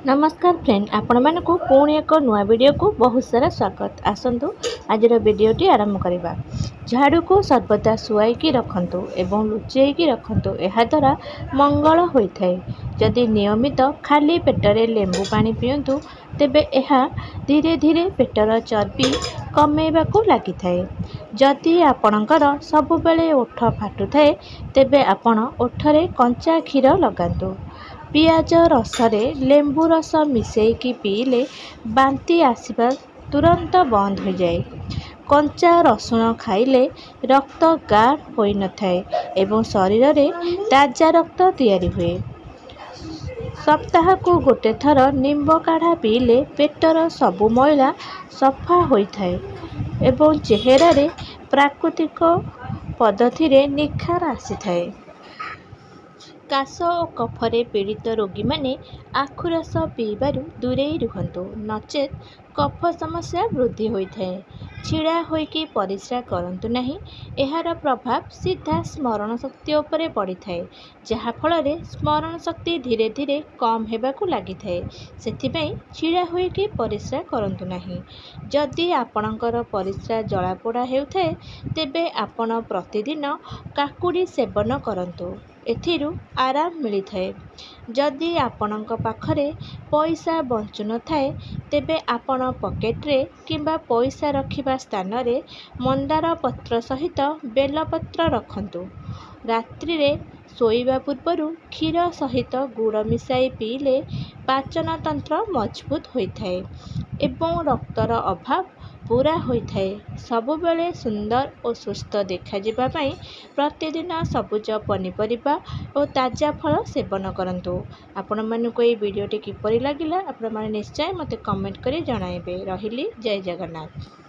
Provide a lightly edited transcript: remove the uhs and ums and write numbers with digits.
नमस्कार फ्रेंड आपण मानक पुणी एक नुआ वीडियो को बहुत सारा स्वागत। आसतु आज वीडियोटी आरंभ करवा। झाड़ू को सर्वदा शुआई रखंतु एवं लुचेई रखंतु, यह द्वारा मंगल होता है। जदि नियमित खाली पेटरे लेंबू पानी पियंतु तेबे यह धीरे धीरे पेटर चर्बी कमेवा को लगी थाए। जदि आपणकर सबुबले ओठ फाटुए तेबे आपण ओठरे कंचा क्षीर लगातु। पियाज रसरे लेंबू रस मिसेकी पीले बांती आसवा तुरंत बंद हो जाए। कंचा रसुण खाइले रक्त गाढ़ होई न थाए एवं शरीर में ताजा रक्त तैयारी हुए। सप्ताह को गोटे थर निंब काढ़ा पीले पेटर सबु मैला सफा होता है एवं चेहरा रे प्राकृतिक पद्धति रे निखार आसी थाए। काश और कफरे पीड़ित रोगी माने आखुरस पीबारु दूरेई रुहंतु, नचेत कफ समस्या वृद्धि होता है। छिड़ा होइकी परिश्रा करंतु नहीं, एहार प्रभाव सीधा स्मरण शक्ति उपरे पड़ी थाए, जहा फल स्मरण शक्ति धीरे धीरे कम हेबाकु लागि थाए। सेथिपई छिड़ा होइकी परिश्रा करंतु नहीं। जदि आपणकर परिश्रा जलापोड़ा हेउथाए तेबे आपण प्रतिदिन काकुड़ी सेवन करंतु, एथिरु आराम मिली थाए। जदि आपणक पाखरे पैसा बंचु न थाए तेबे आपण पकेट रे किंबा पैसा रखिबा स्थान रे मंदार पत्र सहित बेलपत्र रखंतु। रात्रि रे शोइबा पूर्वरु क्षीर सहित गुड़ मिसाई पीले पाचन तंत्र मजबूत होइथाए एवं रक्तर अभाव पूरा होइथाए। सबुबले सुंदर और सुस्थ देखा जिबा पई प्रतिदिन सबुज पनीपरिबा और ताजा फल सेवन करंतु। आपण मानकु ए वीडियोटी किपरि लागिला आपण माने निश्चय मते कमेंट करी जणाइबे। रहिली, जय जगन्नाथ।